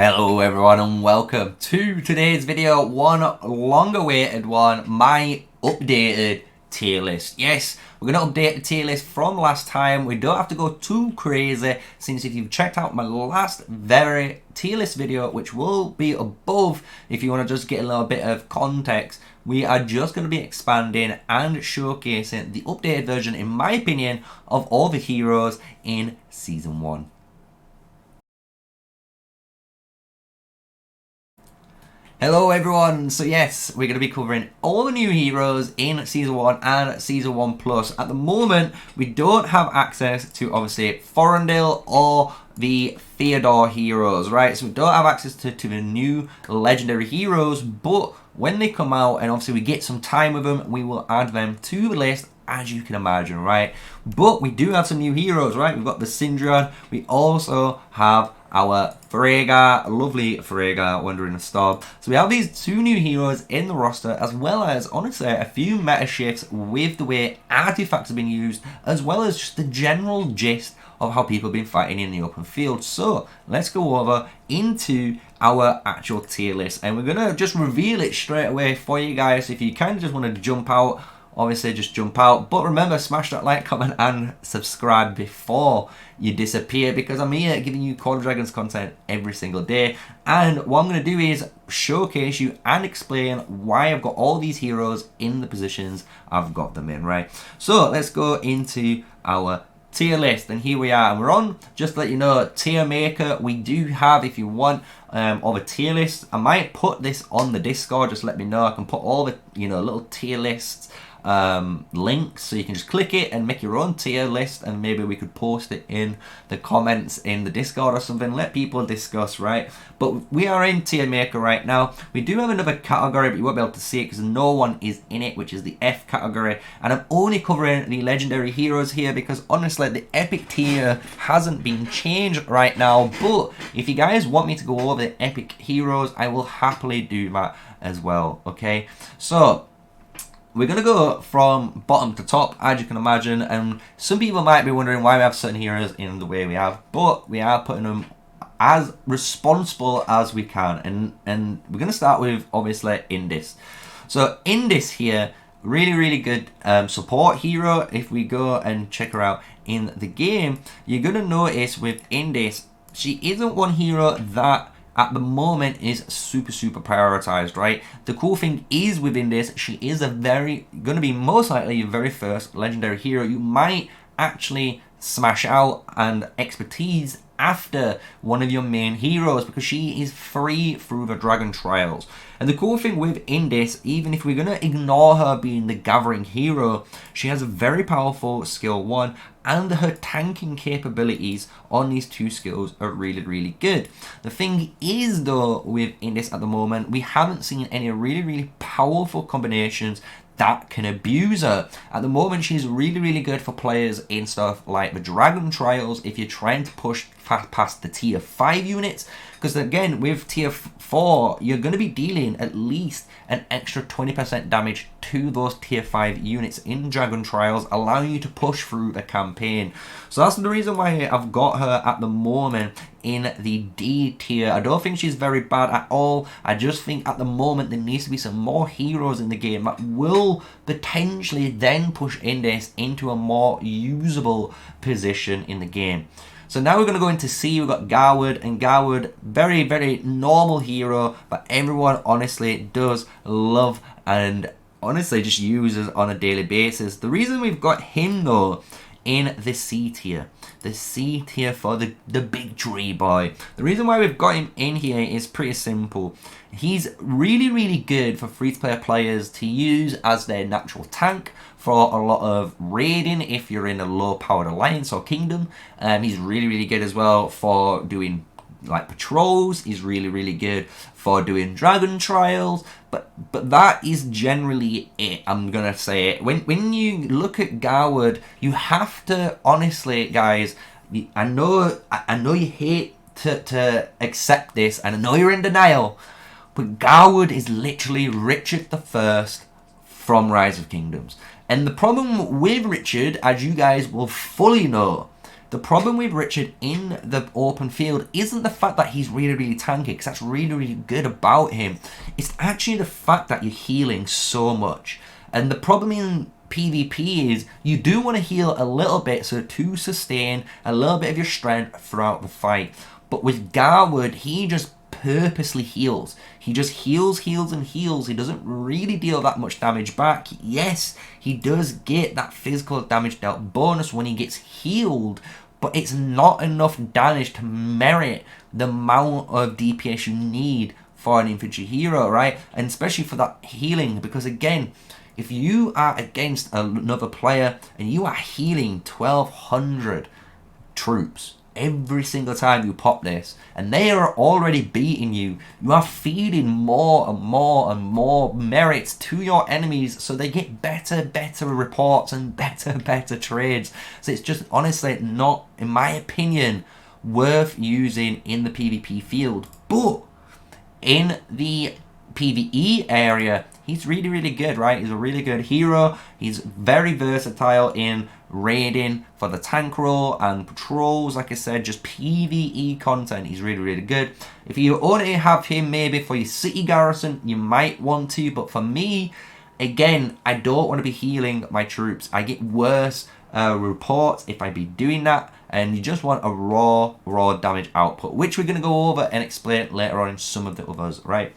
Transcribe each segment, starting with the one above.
Hello everyone and welcome to today's video, one long awaited one, my updated tier list. Yes, we're going to update the tier list from last time. We don't have to go too crazy, since if you've checked out my last very tier list video, which will be above if you want to just get a little bit of context, we are just going to be expanding and showcasing the updated version, in my opinion, of all the heroes in Season 1. Hello everyone, so yes, we're going to be covering all the new heroes in Season 1 and Season 1 Plus. At the moment, we don't have access to, obviously, Forendil or the Theodore heroes, right? So we don't have access to the new legendary heroes, but when they come out and obviously we get some time with them, we will add them to the list, as you can imagine, right? But we do have some new heroes, right? We've got the Syndra, we also have our Freyga, lovely Freyga, Wandering a Storm. So we have these two new heroes in the roster, as well as, honestly, a few meta shifts with the way artifacts have been used, as well as just the general gist of how people have been fighting in the open field. So let's go over into our actual tier list, and we're gonna just reveal it straight away for you guys. If you kind of just want to jump out, obviously just jump out, but remember, smash that like, comment and subscribe before you disappear, because I'm here giving you Call of Dragons content every single day. And what I'm going to do is showcase you and explain why I've got all these heroes in the positions I've got them in, right? So let's go into our tier list, and here we are, and we're on, just to let you know, tier maker. We do have, if you want, of a tier list. I might put this on the Discord, just let me know. I can put all the, little tier lists links, so you can just click it and make your own tier list, and maybe we could post it in the comments in the Discord or something, let people discuss, right? But we are in tier maker right now. We do have another category, but you won't be able to see it because no one is in it, which is the F category, and I'm only covering the legendary heroes here because honestly the epic tier hasn't been changed right now. But if you guys want me to go over the epic heroes, I will happily do that as well. Okay, so we're going to go from bottom to top, as you can imagine, and some people might be wondering why we have certain heroes in the way we have, but we are putting them as responsible as we can, and we're going to start with, obviously, Indis. So Indis here, really good support hero. If we go and check her out in the game, you're going to notice with Indis, she isn't one hero that at the moment is super prioritized, right? The cool thing is within this, she is going to be most likely your very first legendary hero you might actually smash out and expertise after one of your main heroes, because she is free through the Dragon Trials. And the cool thing with Indis, even if we're going to ignore her being the gathering hero, she has a very powerful skill 1, and her tanking capabilities on these two skills are really good. The thing is though, with Indis at the moment, we haven't seen any really powerful combinations that can abuse her. At the moment, she's really good for players in stuff like the Dragon Trials if you're trying to push past the tier 5 units, because again, with tier 4, you're going to be dealing at least an extra 20% damage to those tier 5 units in Dragon Trials, allowing you to push through the campaign. So that's the reason why I've got her at the moment in the D tier. I don't think she's very bad at all. I just think at the moment there needs to be some more heroes in the game that will potentially then push Indis into a more usable position in the game. So now we're going to go into C. We've got Garwood, and Garwood, very normal hero, but everyone honestly does love and honestly just uses on a daily basis. The reason we've got him though in the C tier for the big tree boy, the reason why we've got him in here is pretty simple. He's really good for free-to-play players to use as their natural tank for a lot of raiding if you're in a low-powered alliance or kingdom. He's really good as well for doing like patrols. He's really good for doing Dragon Trials, but that is generally it. I'm gonna say it. When you look at Garwood, you have to honestly, guys, I know you hate to accept this, and I know you're in denial, but Garwood is literally Richard I from Rise of Kingdoms. And the problem with Richard, as you guys will fully know, The problem with Richard in the open field isn't the fact that he's really, really tanky, because that's really, really good about him. It's actually the fact that you're healing so much. And the problem in PvP is you do want to heal a little bit, so to sustain a little bit of your strength throughout the fight. But with Garwood, he just purposely heals. He just heals, heals, and heals. He doesn't really deal that much damage back. Yes, he does get that physical damage dealt bonus when he gets healed, but it's not enough damage to merit the amount of DPS you need for an infantry hero, right? And especially for that healing, because again, if you are against another player and you are healing 1200 troops every single time you pop this, and they are already beating you, you are feeding more and more and more merits to your enemies, so they get better reports and better trades. So it's just honestly not, in my opinion, worth using in the PvP field. But in the PvE area, he's really, really good, right? He's a really good hero. He's very versatile in raiding for the tank role and patrols. Like I said, just PvE content, he's really, really good. If you only have him maybe for your city garrison, you might want to, but for me, again, I don't want to be healing my troops. I get worse reports if I be doing that, and you just want a raw damage output, which we're going to go over and explain later on in some of the others, right?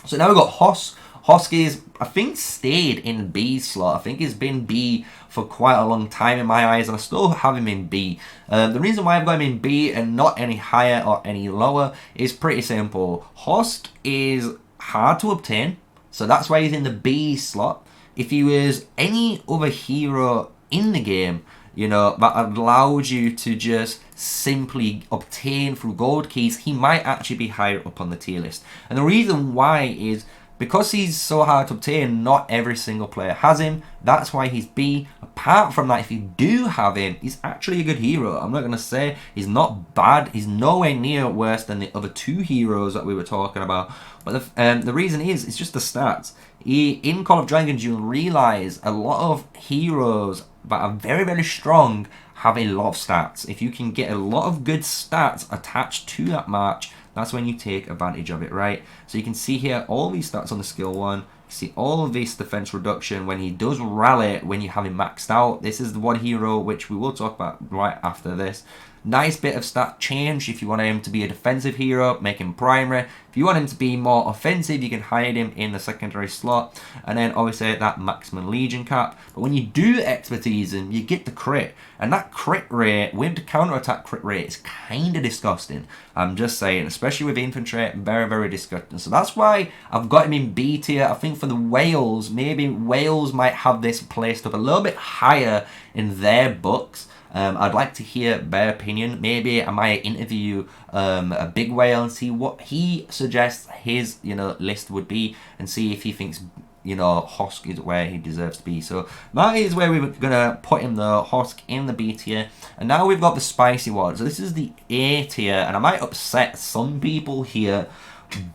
So now we've got Hosk. Hosk is, I think, stayed in B slot. I think he's been B for quite a long time in my eyes, and I still have him in B. The reason why I've got him in B and not any higher or any lower is pretty simple. Hosk is hard to obtain, so that's why he's in the B slot. If he was any other hero in the game, you know, that allows you to just simply obtain through gold keys, he might actually be higher up on the tier list. And the reason why is because he's so hard to obtain, not every single player has him. That's why he's B. Apart from that, if you do have him, he's actually a good hero. I'm not going to say he's not bad. He's nowhere near worse than the other two heroes that we were talking about. But the reason is, it's just the stats. In Call of Dragons, you'll realize a lot of heroes that are very, very strong have a lot of stats. If you can get a lot of good stats attached to that match, that's when you take advantage of it, right? So you can see here all these stats on the skill 1. You see all of this defense reduction when he does rally, when you have him maxed out. This is the one hero which we will talk about right after this. Nice bit of stat change. If you want him to be a defensive hero, make him primary. If you want him to be more offensive, you can hide him in the secondary slot. And then obviously that maximum legion cap. But when you do expertise him, you get the crit. And that crit rate, with the counter-attack crit rate, is kind of disgusting. I'm just saying, especially with infantry, very, very disgusting. So that's why I've got him in B tier. I think for the Wales, maybe Wales might have this placed up a little bit higher in their books. I'd like to hear their opinion. Maybe I might interview a big whale and see what he suggests his, you know, list would be, and see if he thinks, you know, Hosk is where he deserves to be. So that is where we were gonna put him, the Hosk in the B tier. And now we've got the spicy one. So this is the A tier, and I might upset some people here,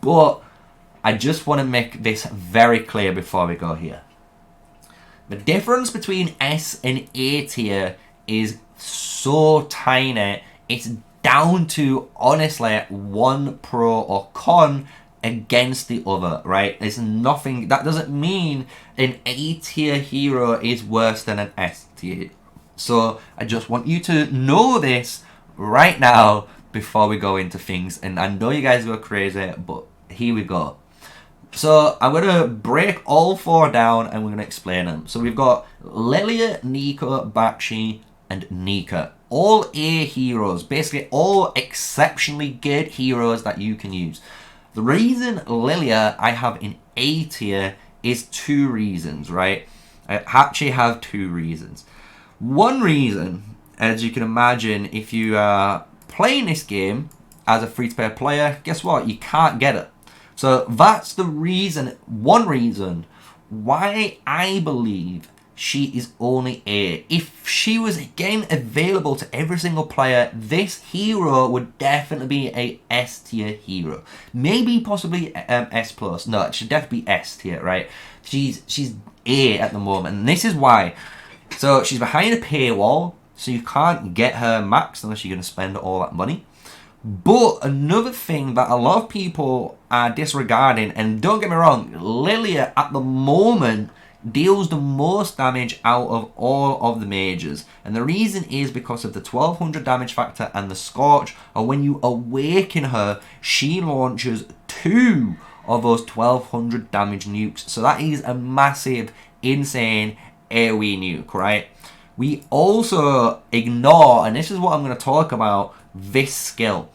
but I just want to make this very clear before we go here. The difference between S and A tier is so tiny. It's down to, honestly, one pro or con against the other, right? There's nothing, that doesn't mean an A tier hero is worse than an S tier. So I just want you to know this right now before we go into things. And I know you guys go crazy, but here we go. So I'm going to break all four down and we're going to explain them. So we've got Lilia, Nico, Bakshi, and Nika. All A heroes, basically all exceptionally good heroes that you can use. The reason Lilia I have in A tier is two reasons, right? I actually have two reasons. One reason, as you can imagine, if you are playing this game as a free-to-play player, guess what? You can't get it. So that's the reason, one reason, why I believe she is only A. If she was again available to every single player, this hero would definitely be a S tier hero. Maybe possibly S plus. No, it should definitely be S tier, right? She's A at the moment, and this is why. So she's behind a paywall. so you can't get her maxed unless you're going to spend all that money. But another thing that a lot of people are disregarding, and don't get me wrong, Lilia at the moment deals the most damage out of all of the mages. And the reason is because of the 1200 damage factor and the Scorch, or when you awaken her, she launches 2 of those 1200 damage nukes. So that is a massive, insane AoE nuke, right? We also ignore, and this is what I'm going to talk about, this skill.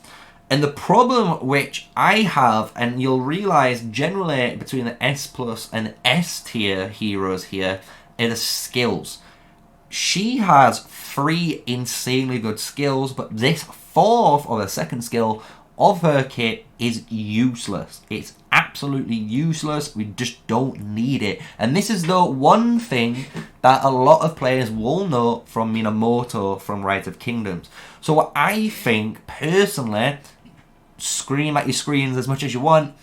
And the problem which I have, and you'll realize generally between the S plus and S tier heroes here, are the skills. She has 3 insanely good skills, but this 4th or the 2nd skill of her kit is useless. It's absolutely useless. We just don't need it. And this is the one thing that a lot of players will know from Minamoto from Rise of Kingdoms. So I think, personally, scream at your screens as much as you want,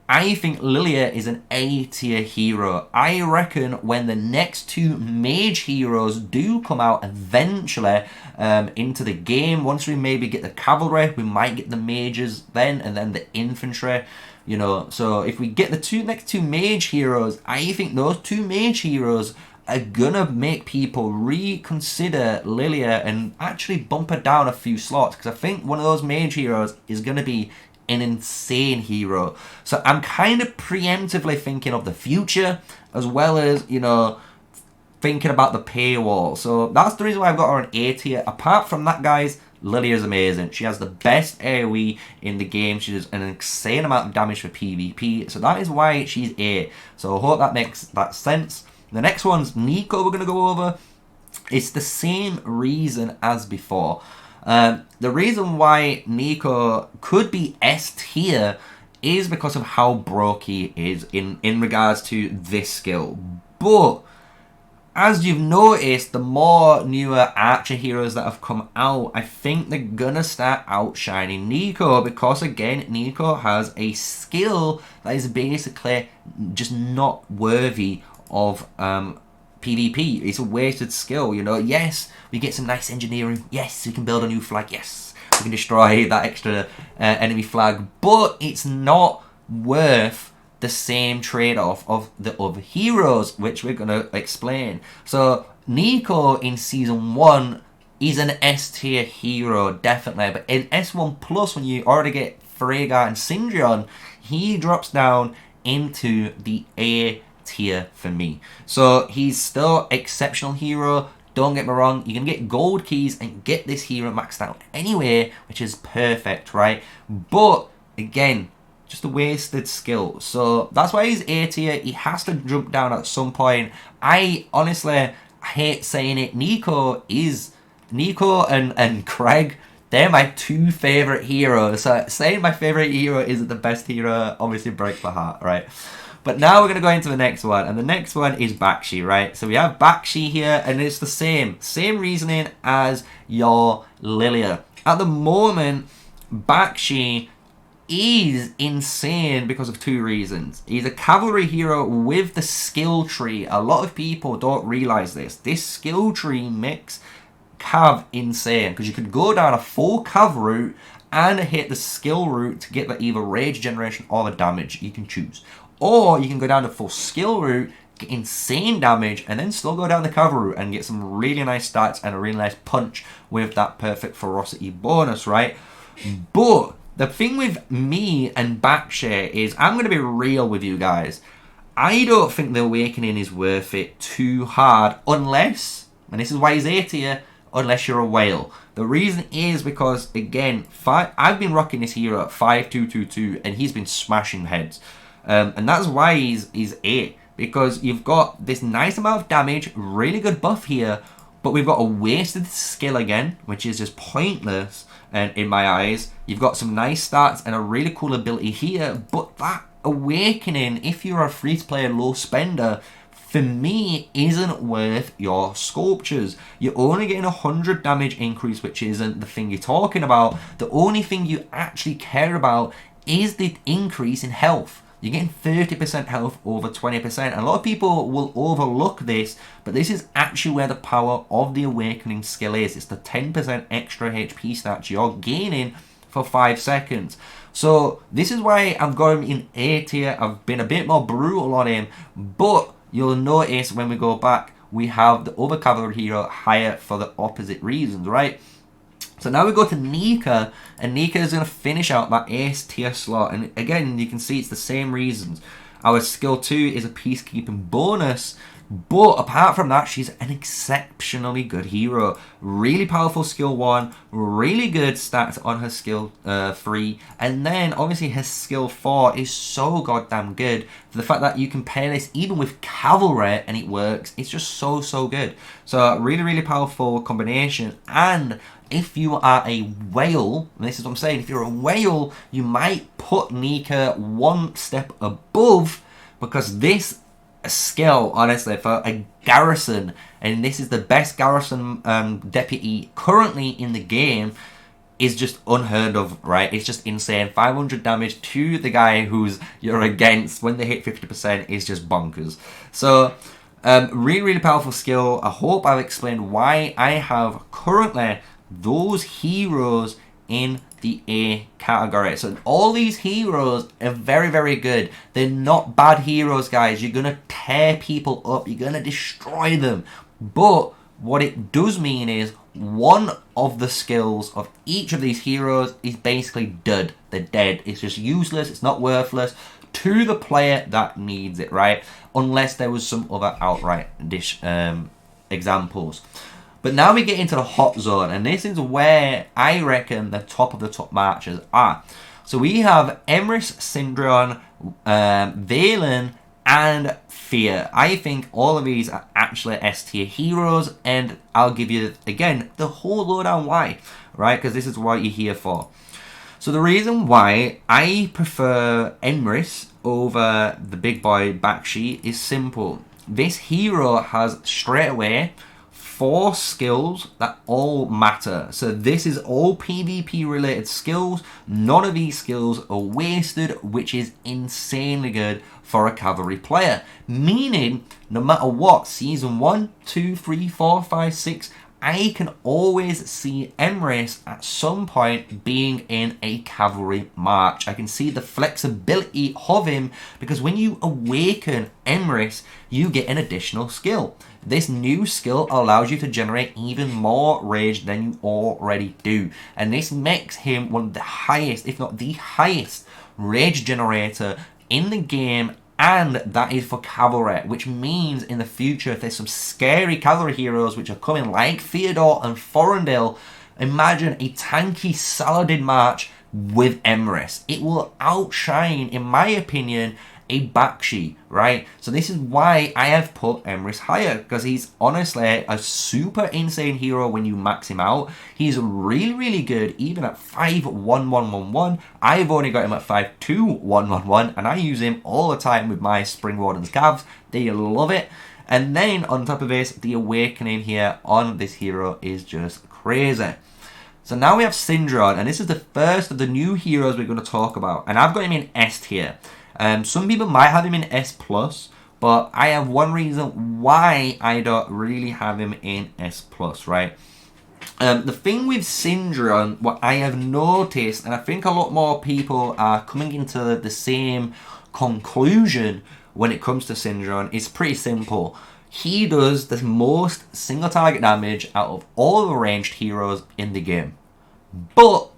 I think Lilia is an A tier hero. I reckon when the next 2 mage heroes do come out eventually into the game, once we maybe get the cavalry, we might get the mages then, and then the infantry, you know. So if we get the next two mage heroes, I think those 2 mage heroes are gonna make people reconsider Lilia and actually bump her down a few slots, because I think one of those mage heroes is gonna be an insane hero. So I'm kind of preemptively thinking of the future, as well as, you know, thinking about the paywall. So that's the reason why I've got her on A tier. Apart from that, guys, Lilia's amazing. She has the best AoE in the game. She does an insane amount of damage for PvP. So that is why she's A. So I hope that makes that sense. The next one's Neeko we're going to go over. It's the same reason as before. The reason why Neeko could be S tier is because of how broke he is in regards to this skill. But as you've noticed, the more newer archer heroes that have come out, I think they're gonna start outshining Neeko, because again, Neeko has a skill that is basically just not worthy of PvP. It's a wasted skill, you know. Yes, we get some nice engineering. Yes, we can build a new flag. Yes, we can destroy that extra enemy flag. But it's not worth the same trade-off of the other heroes, which we're going to explain. So Neeko in Season 1 is an S tier hero, definitely. But in S1 Plus, when you already get Freyga and Syndreon, he drops down into the A tier for me. So he's still exceptional hero. Don't get me wrong, you can get gold keys and get this hero maxed out anyway, which is perfect, right? But again, just a wasted skill. So that's why he's A tier. He has to jump down at some point. I honestly hate saying it. Neeko and Craig, they're my 2 favorite heroes. So saying my favorite hero isn't the best hero obviously breaks my heart, right? But now we're going to go into the next one. And the next one is Bakshi, right? So we have Bakshi here, and it's the same reasoning as your Lilia. At the moment, Bakshi is insane because of 2 reasons. He's a cavalry hero with the skill tree. A lot of people don't realize this. This skill tree makes Cav insane, because you could go down a full Cav route and hit the skill route to get the either rage generation or the damage. You can choose. Or you can go down the full skill route, get insane damage, and then still go down the Cav route and get some really nice stats and a really nice punch with that perfect ferocity bonus, right? But the thing with me and Bakshi is, I'm going to be real with you guys. I don't think the Awakening is worth it too hard unless, and this is why he's A tier, unless you're a whale. The reason is because, again, I've been rocking this hero at 5222 and he's been smashing heads. And that's why he's A. Because you've got this nice amount of damage, really good buff here, but we've got a wasted skill again, which is just pointless in my eyes. You've got some nice stats and a really cool ability here, but that Awakening, if you're a free-to-play low spender, for me, isn't worth your sculptures. You're only getting 100 damage increase, which isn't the thing you're talking about. The only thing you actually care about is the increase in health. you're getting 30% health over 20%. And a lot of people will overlook this, but this is actually where the power of the Awakening skill is. It's the 10% extra HP stats you're gaining for 5 seconds. So this is why I've got him in A tier. I've been a bit more brutal on him, but you'll notice when we go back, we have the other cavalry hero higher for the opposite reasons, right? So now we go to Nika, and Nika is going to finish out that ace tier slot. And again, you can see it's the same reasons. Our skill 2 is a peacekeeping bonus, but apart from that, she's an exceptionally good hero. Really powerful skill 1, really good stats on her skill 3, and then obviously her skill 4 is so goddamn good. For the fact that you can pair this even with cavalry and it works, it's just so good. So really, really powerful combination. And if you are a whale, and this is what I'm saying, if you're a whale, you might put Nika one step above, because this skill, honestly, for a garrison, and this is the best garrison deputy currently in the game, is just unheard of, right? It's just insane. 500 damage to the guy who's you're against when they hit 50% is just bonkers. So really, really powerful skill. I hope I've explained why I have currently those heroes in the A category. So all these heroes are very, very good. They're not bad heroes, guys. You're going to tear people up. You're going to destroy them. But what it does mean is one of the skills of each of these heroes is basically dead. They're dead. It's just useless. It's not worthless to the player that needs it, right? Unless there was some other outright examples. But now we get into the hot zone, and this is where I reckon the top of the top matches are. So we have MrSneakyy, Velyn, and Fear. I think all of these are actually S tier heroes, and I'll give you, again, the whole lowdown why, right? Because this is what you're here for. So the reason why I prefer Emrys over the big boy Bakshi is simple. This hero has straight away 4 skills that all matter. So this is all PvP related skills. None of these skills are wasted, which is insanely good for a cavalry player. Meaning, no matter what, season 1, 2, 3, 4, 5, 6, I can always see Emrys at some point being in a cavalry march. I can see the flexibility of him, because when you awaken Emrys, you get an additional skill. This new skill allows you to generate even more rage than you already do. And this makes him one of the highest, if not the highest, rage generator in the game. And that is for cavalry, which means in the future, if there's some scary cavalry heroes which are coming like Theodore and Forendil, imagine a tanky Saladin march with Emrys. It will outshine, in my opinion, a Bakshi, right? So this is why I have put Emrys higher, because he's honestly a super insane hero when you max him out. He's really, really good even at 5-1-1-1-1. I've only got him at 5-2-1-1-1, and I use him all the time with my Spring Warden's Cavs. They love it. And then on top of this, the awakening here on this hero is just crazy. So now we have Syndron, and this is the first of the new heroes we're going to talk about. And I've got him in S tier. Some people might have him in S+, but I have one reason why I don't really have him in S+, right? The thing with Syndron, what I have noticed, and I think a lot more people are coming into the same conclusion when it comes to Syndron, is pretty simple. He does the most single target damage out of all the ranged heroes in the game. But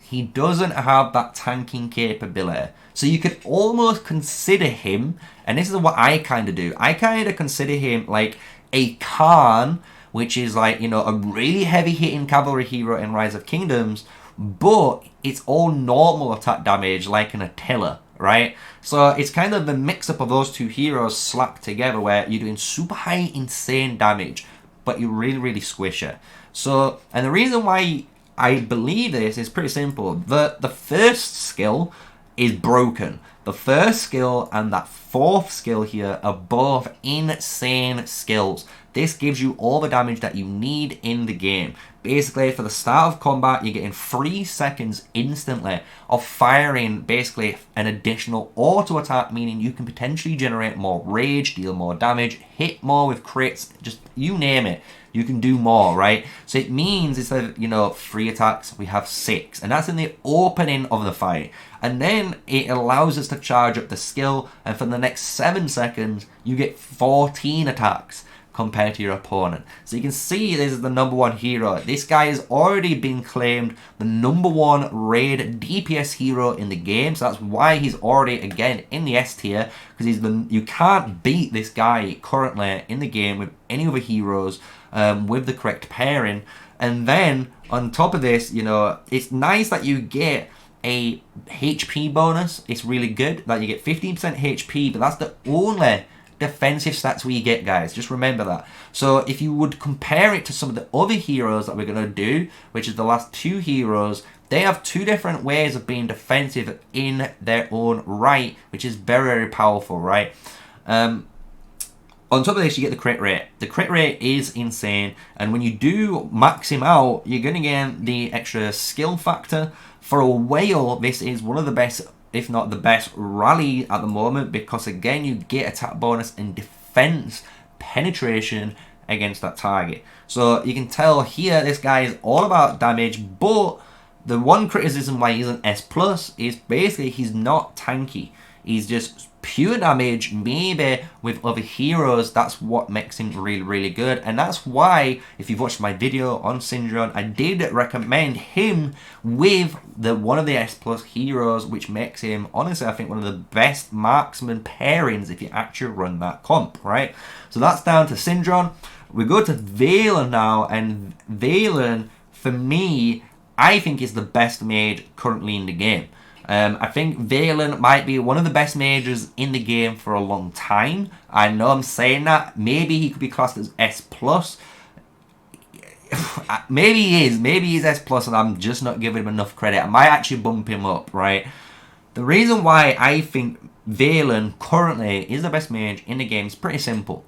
he doesn't have that tanking capability. So you could almost consider him, and this is what I kind of do, I kind of consider him like a Khan, which is like, you know, a really heavy hitting cavalry hero in Rise of Kingdoms, but it's all normal attack damage like an Attila, right? So it's kind of the mix up of those two heroes slapped together, where you're doing super high insane damage, but you really, really squish it. So, and the reason why I believe this is pretty simple. The first skill is broken. The first skill and that fourth skill here are both insane skills. this gives you all the damage that you need in the game. Basically, for the start of combat, you're getting 3 seconds instantly of firing basically an additional auto attack, meaning you can potentially generate more rage, deal more damage, hit more with crits, just you name it. You can do more, right? So it means instead of, you know, 3 attacks, we have 6. And that's in the opening of the fight. And then it allows us to charge up the skill. And for the next 7 seconds, you get 14 attacks compared to your opponent. So you can see this is the #1 hero. This guy has already been claimed the #1 raid DPS hero in the game. So that's why he's already, again, in the S tier. Because you can't beat this guy currently in the game with any other heroes with the correct pairing. And then, on top of this, you know, it's nice that you get a HP bonus. It's really good that you get 15% HP, but that's the only defensive stats we get, guys. Just remember that. So if you would compare it to some of the other heroes that we're going to do, which is the last 2 heroes, they have 2 different ways of being defensive in their own right, which is very, very powerful, right? On top of this, you get the crit rate. The crit rate is insane, and when you do max him out, you're going to get the extra skill factor. For a whale, this is one of the best, if not the best, rally at the moment, because again, you get attack bonus and defense penetration against that target. So you can tell here, this guy is all about damage, but the one criticism why he's an S+ is basically he's not tanky. He's just pure damage, maybe with other heroes. That's what makes him really, really good. And that's why, if you've watched my video on Syndron, I did recommend him with one of the S+ heroes, which makes him, honestly, I think one of the best marksman pairings if you actually run that comp, right? So that's down to Syndron. We go to Velyn now, and Velyn, for me, I think is the best mage currently in the game. I think Velyn might be one of the best mages in the game for a long time. I know I'm saying that. Maybe he could be classed as S+. Maybe he is. Maybe he's S+, and I'm just not giving him enough credit. I might actually bump him up, right? The reason why I think Velyn currently is the best mage in the game is pretty simple.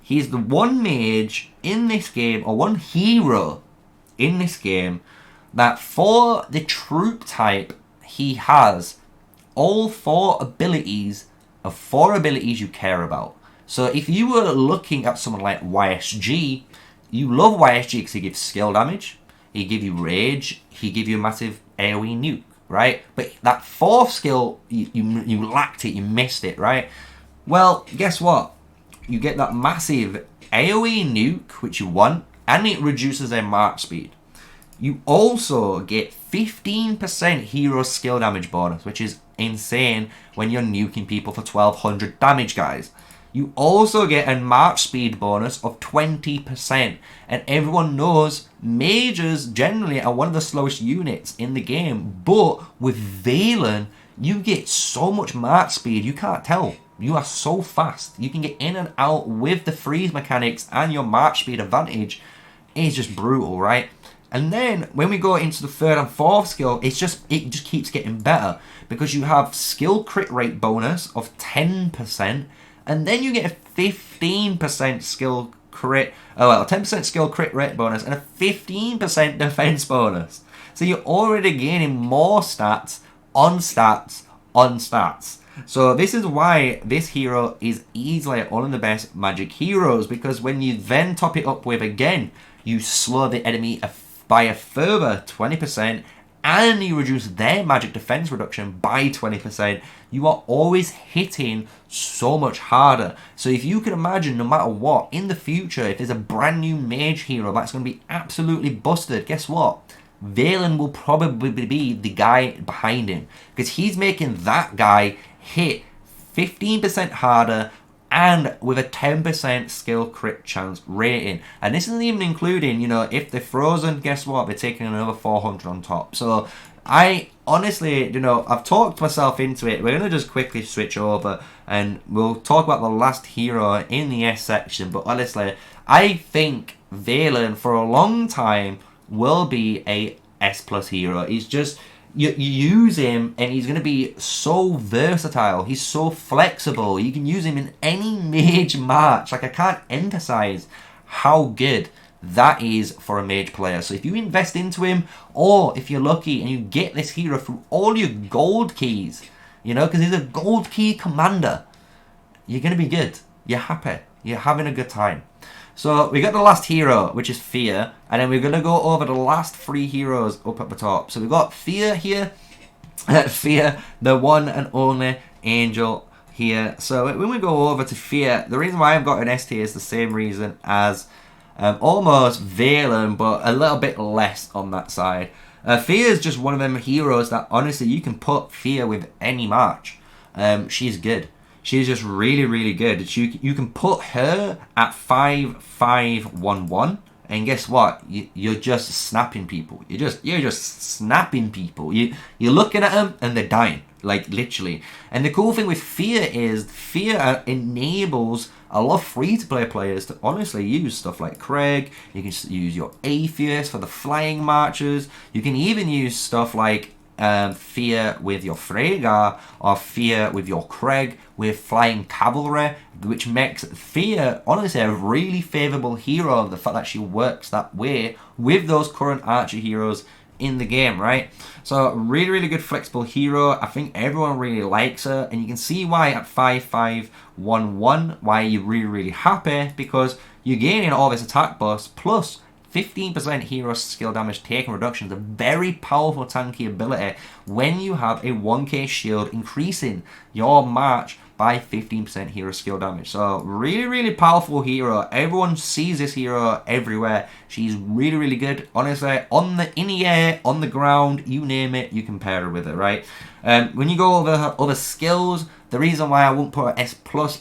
He's the one mage in this game, or one hero in this game, that for the troop type, he has all 4 abilities of 4 abilities you care about. So if you were looking at someone like YSG, you love YSG because he gives skill damage, he gives you rage, he gives you a massive AoE nuke, right? But that 4th skill, you lacked it, you missed it, right? Well, guess what? You get that massive AoE nuke, which you want, and it reduces their march speed. You also get 15% hero skill damage bonus, which is insane when you're nuking people for 1200 damage, guys. You also get a march speed bonus of 20%. And everyone knows mages generally are one of the slowest units in the game. But with Velyn, you get so much march speed, you can't tell. You are so fast. You can get in and out with the freeze mechanics, and your march speed advantage is just brutal, right? And then when we go into the 3rd and 4th skill, it just keeps getting better, because you have skill crit rate bonus of 10%, and then you get a 15% skill crit, 10% skill crit rate bonus and a 15% defense bonus. So you're already gaining more stats on stats on stats. So this is why this hero is easily one of the best magic heroes, because when you then top it up with, again, you slow the enemy by a further 20%, and you reduce their magic defense reduction by 20%, you are always hitting so much harder. So if you can imagine, no matter what, in the future, if there's a brand new mage hero that's going to be absolutely busted, guess what? Velyn will probably be the guy behind him, because he's making that guy hit 15% harder, and with a 10% skill crit chance rating. And this isn't even including, you know, if they're frozen, guess what? They're taking another 400 on top. So I honestly, you know, I've talked myself into it. We're going to just quickly switch over and we'll talk about the last hero in the S section. But honestly, I think Velyn for a long time will be a S+ hero. He's just... You use him and he's going to be so versatile. He's so flexible. You can use him in any mage match. Like, I can't emphasize how good that is for a mage player. So if you invest into him, or if you're lucky and you get this hero through all your gold keys, you know, because he's a gold key commander, you're going to be good. You're happy. You're having a good time. So we got the last hero, which is Fear, and then we're going to go over the last 3 heroes up at the top. So we've got Fear here, Fear, the one and only angel here. So when we go over to Fear, the reason why I've got an S tier is the same reason as almost Velyn, but a little bit less on that side. Fear is just one of them heroes that honestly you can put Fear with any match. She's good. She's just really, really good. You can put her at 5-5-1-1, and guess what? You're just snapping people. You're just snapping people. You're looking at them and they're dying, like literally. And the cool thing with Fear is Fear enables a lot of free-to-play players to honestly use stuff like Craig. You can use your Atheist for the flying marchers. You can even use stuff like Fear with your Freygar, or Fear with your Craig with flying cavalry, which makes Fear honestly a really favourable hero. The fact that she works that way with those current archer heroes in the game, right? So really, really good flexible hero. I think everyone really likes her, and you can see why at 5-5-1-1 why you're really, really happy, because you're gaining all this attack boost plus 15% hero skill damage taken reduction is a very powerful tanky ability when you have a 1k shield increasing your march by 15% hero skill damage. So really, really powerful hero. Everyone sees this hero everywhere. She's really, really good. Honestly, in the air, on the ground, you name it, you can pair her with it, right? When you go over her other skills, the reason why I won't put her S+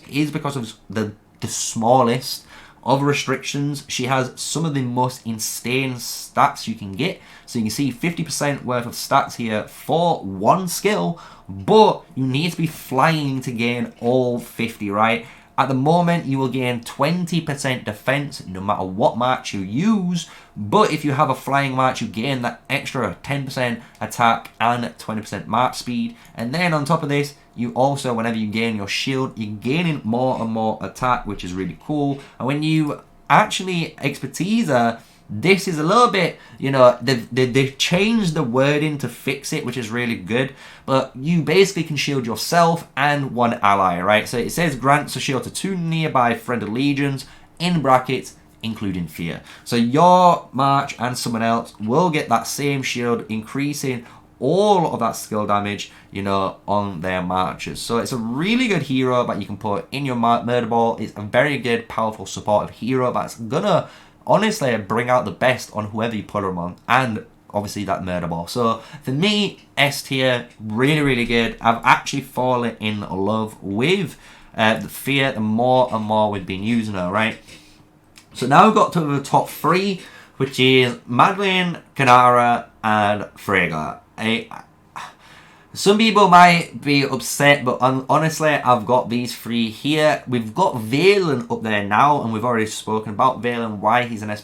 is because of the smallest of restrictions. She has some of the most insane stats you can get. So you can see 50% worth of stats here for one skill, but you need to be flying to gain all 50, right? At the moment, you will gain 20% defense no matter what march you use, but if you have a flying march, you gain that extra 10% attack and 20% march speed. And then on top of this, you also, whenever you gain your shield, you're gaining more and more attack, which is really cool. And when you actually expertise her, this is a little bit, you know, they've changed the wording to fix it, which is really good. But you basically can shield yourself and one ally, right? So it says grants a shield to 2 nearby friendly legions, in brackets, including Fear. So your march and someone else will get that same shield, increasing all of that skill damage, you know, on their marches. So it's a really good hero that you can put in your murder ball. It's a very good, powerful, supportive hero that's gonna honestly bring out the best on whoever you put them on, and obviously that murder ball. So for me, S tier, really, really good. I've actually fallen in love with the Fear the more and more we've been using her, right? So now we've got to the top 3, which is Madeline, Kanara, and Freygar. Some people might be upset, but honestly, I've got these 3 here. We've got Velyn up there now, and we've already spoken about Velyn, why he's an S+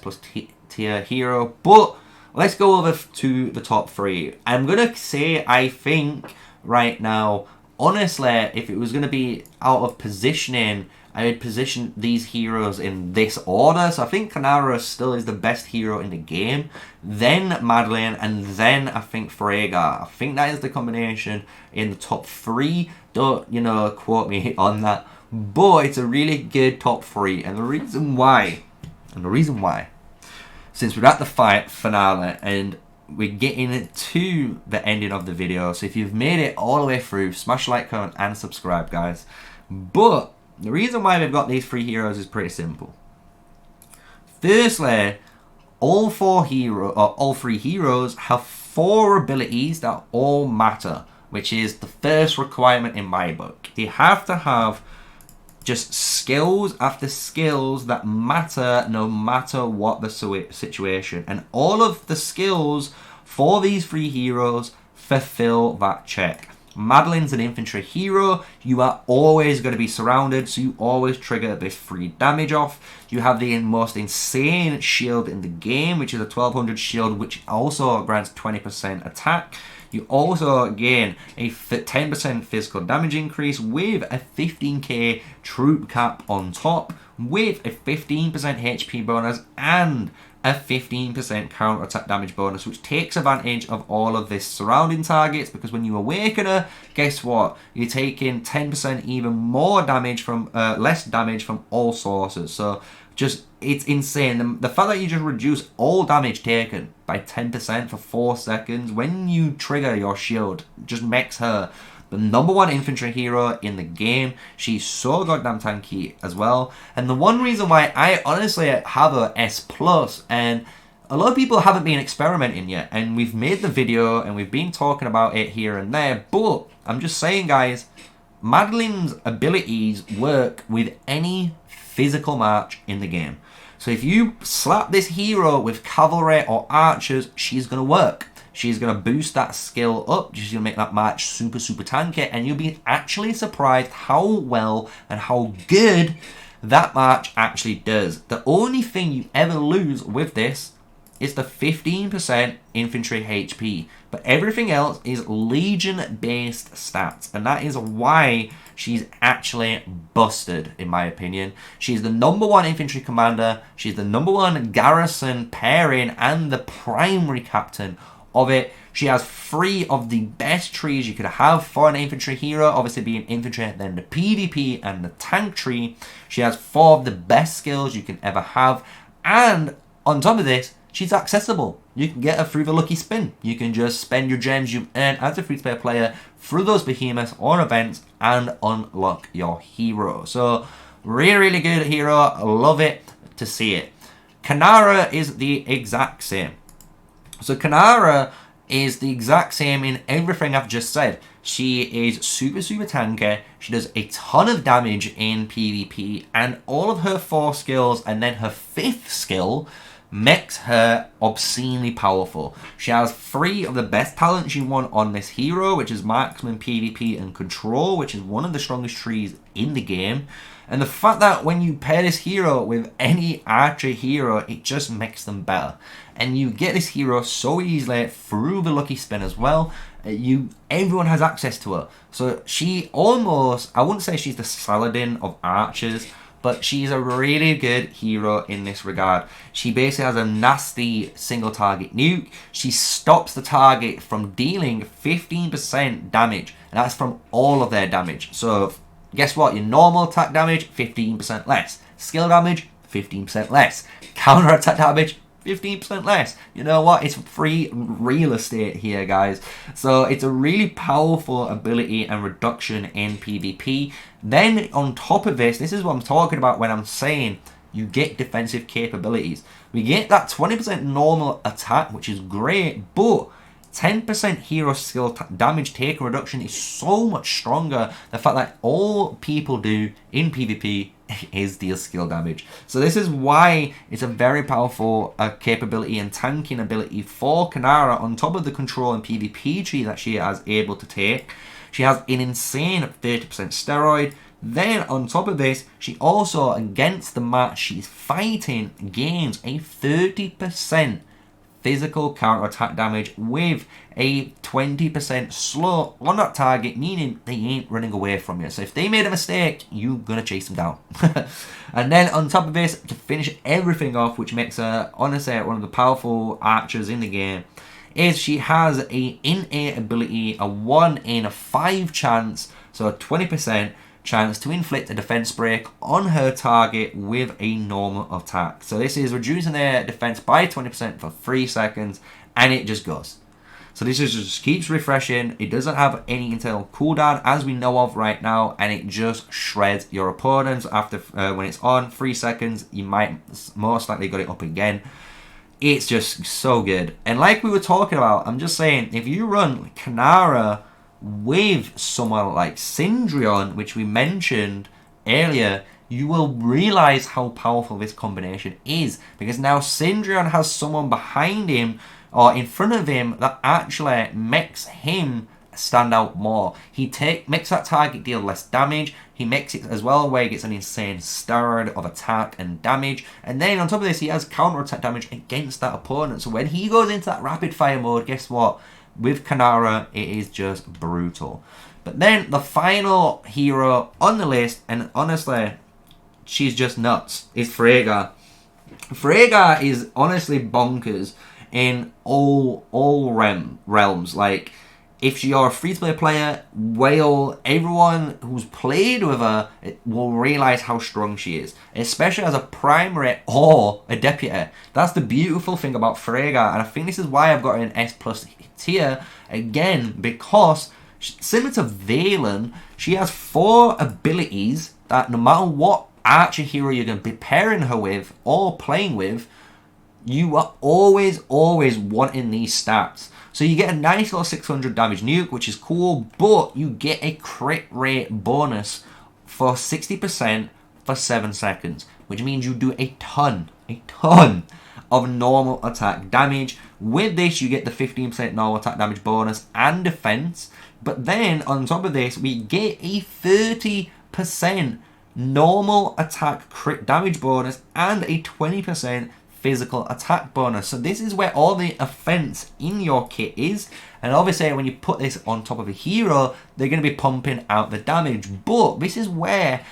tier hero. But let's go over to the top 3. I'm going to say, I think, right now, honestly, if it was going to be out of positioning, I would position these heroes in this order. So I think Kanara still is the best hero in the game, then Madeline, and then I think Freygar. I think that is the combination in the top 3. Don't, you know, quote me on that. But it's a really good top 3. And the reason why, since we're at the finale and we're getting to the ending of the video. So if you've made it all the way through, smash like, comment, and subscribe, guys. But the reason why we've got these 3 heroes is pretty simple. Firstly, all 3 heroes have 4 abilities that all matter, which is the first requirement in my book. They have to have just skills after skills that matter no matter what the situation. And all of the skills for these 3 heroes fulfill that check. Madeline's an infantry hero. You are always going to be surrounded, so you always trigger this free damage off. You have the most insane shield in the game, which is a 1200 shield, which also grants 20% attack. You also gain a 10% physical damage increase with a 15k troop cap on top, with a 15% HP bonus and a 15% counter attack damage bonus, which takes advantage of all of this surrounding targets, because when you awaken her, guess what? You're taking 10% even more damage from, less damage from all sources. So just, it's insane. The fact that you just reduce all damage taken by 10% for 4 seconds when you trigger your shield just makes her the #1 infantry hero in the game. She's so goddamn tanky as well. And the one reason why I honestly have her S+, and a lot of people haven't been experimenting yet, and we've made the video and we've been talking about it here and there, but I'm just saying, guys, Madeline's abilities work with any physical march in the game. So if you slap this hero with cavalry or archers, she's going to work. She's going to boost that skill up. She's going to make that march super, super tanky. And you'll be actually surprised how well and how good that march actually does. The only thing you ever lose with this is the 15% infantry HP. But everything else is Legion-based stats. And that is why she's actually busted, in my opinion. She's the #1 infantry commander. She's the #1 garrison pairing and the primary captain of it. She has 3 of the best trees you could have for an infantry hero, obviously being infantry, then the PvP and the tank tree. She has 4 of the best skills you can ever have, and on top of this, she's accessible. You can get her through the lucky spin. You can just spend your gems you earn as a free-to-play player through those behemoths or events and unlock your hero. So really, really good hero. I love it to see it. Kanara is the exact same. So Kanara is the exact same in everything I've just said. She is super, super tanky. She does a ton of damage in PvP, and all of her 4 skills and then her 5th skill makes her obscenely powerful. She has 3 of the best talents you want on this hero, which is Marksman, PvP, and Control, which is one of the strongest trees in the game. And the fact that when you pair this hero with any archer hero, it just makes them better. And you get this hero so easily through the lucky spin as well. Everyone has access to her. So she almost, I wouldn't say she's the Saladin of archers, but she's a really good hero in this regard. She basically has a nasty single target nuke. She stops the target from dealing 15% damage, and that's from all of their damage. So guess what? Your normal attack damage, 15% less. Skill damage, 15% less. Counter attack damage, 15% less. You know what? It's free real estate here, guys. So it's a really powerful ability and reduction in PvP. Then on top of this is what I'm talking about when I'm saying you get defensive capabilities. We get that 20% normal attack, which is great, but 10% hero skill damage taken reduction is so much stronger. The fact that all people do in PvP is deal skill damage. So this is why it's a very powerful capability and tanking ability for Kanara, on top of the control and PvP tree that she is able to take. She has an insane 30% steroid. Then on top of this, she also, against the match she's fighting, gains a 30% physical counter-attack damage with a 20% slow on that target, meaning they ain't running away from you. So if they made a mistake, you're going to chase them down. And then on top of this, to finish everything off, which makes her, honestly, one of the powerful archers in the game, is she has a innate ability, a 1 in 5 chance, so a 20% chance to inflict a defense break on her target with a normal attack. So this is reducing their defense by 20% for 3 seconds, and it just goes. So this is just keeps refreshing. It doesn't have any internal cooldown as we know of right now, and it just shreds your opponents after when it's on 3 seconds. You might most likely got it up again. It's just so good. And like we were talking about, I'm just saying, if you run Kanara with someone like Syndrion, which we mentioned earlier, you will realize how powerful this combination is, because now Syndrion has someone behind him or in front of him that actually makes him stand out more. He makes that target deal less damage. He makes it as well where he gets an insane steroid of attack and damage, and then on top of this he has counter attack damage against that opponent. So when he goes into that rapid fire mode, guess what? With Kanara, it is just brutal. But then the final hero on the list, and honestly, she's just nuts, is Freyga. Freyga is honestly bonkers in all realms. Like, if you're a free-to-play player, whale, everyone who's played with her will realise how strong she is, especially as a primary or a deputy. That's the beautiful thing about Freyga, and I think this is why I've got her in S+ tier, again, because similar to Velyn, she has 4 abilities that no matter what archer hero you're going to be pairing her with or playing with, you are always wanting these stats. So you get a nice little 600 damage nuke, which is cool, but you get a crit rate bonus for 60% for 7 seconds, which means you do a ton of normal attack damage. With this, you get the 15% normal attack damage bonus and defense, but then on top of this, we get a 30% normal attack crit damage bonus and a 20% physical attack bonus. So this is where all the offense in your kit is, and obviously when you put this on top of a hero, they're going to be pumping out the damage. But this is where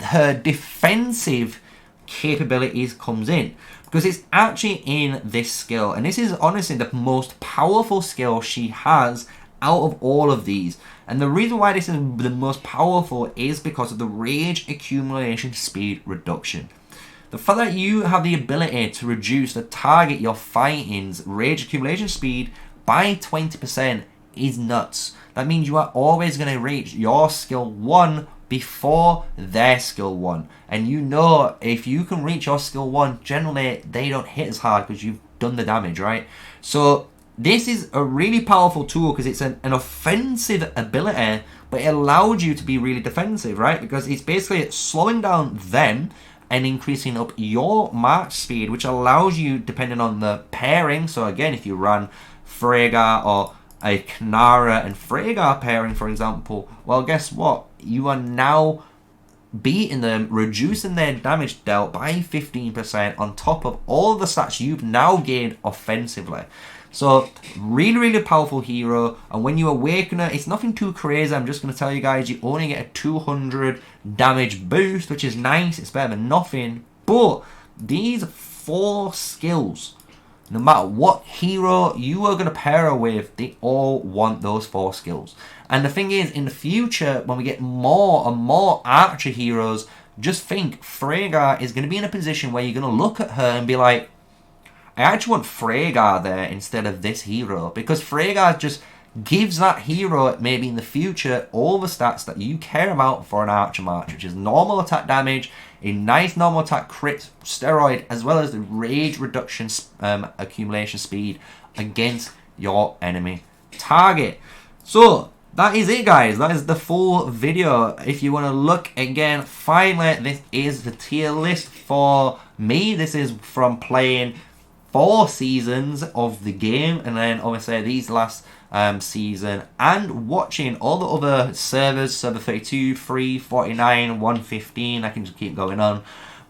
her defensive capabilities comes in, because it's actually in this skill, and this is honestly the most powerful skill she has out of all of these. And the reason why this is the most powerful is because of the rage accumulation speed reduction. The fact that you have the ability to reduce the target you're fighting's rage accumulation speed by 20% is nuts. That means you are always going to reach your skill 1 before their skill 1. And you know, if you can reach your skill 1, generally they don't hit as hard because you've done the damage, right? So this is a really powerful tool because it's an offensive ability, but it allows you to be really defensive, right? Because it's basically slowing down them and increasing up your march speed, which allows you, depending on the pairing. So again, if you run Freyga or a Knara and Freyga pairing, for example, well, guess what? You are now beating them, reducing their damage dealt by 15% on top of all the stats you've now gained offensively. So really powerful hero, and when you awaken her, it's nothing too crazy. I'm just going to tell you guys, you only get a 200 damage boost, which is nice. It's better than nothing. But these 4 skills, no matter what hero you are going to pair her with, they all want those 4 skills. And the thing is, in the future, when we get more and more archer heroes, just think Freyga is going to be in a position where you're going to look at her and be like, I actually want Freyga there instead of this hero, because Freyga just gives that hero, maybe in the future, all the stats that you care about for an archer march, which is normal attack damage, a nice normal attack crit steroid, as well as the rage reduction accumulation speed against your enemy target. So that is it, guys. That is the full video. If you want to look again, finally, this is the tier list for me. This is from playing 4 seasons of the game, and then obviously these last season, and watching all the other servers, server 32, 3, 49, 115, I can just keep going on,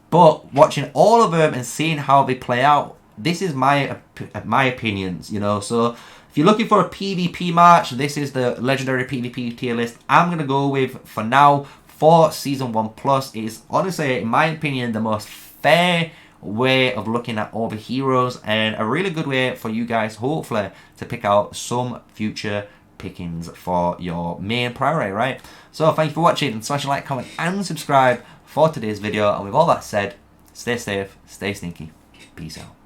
but watching all of them and seeing how they play out, this is my opinions, you know. So if you're looking for a PvP match, this is the legendary PvP tier list I'm going to go with for now for Season 1+. It is honestly, in my opinion, the most fair way of looking at all the heroes, and a really good way for you guys, hopefully, to pick out some future pickings for your main priority, right? So thank you for watching, and smash a like, comment and subscribe for today's video. And with all that said, stay safe, stay sneaky, peace out.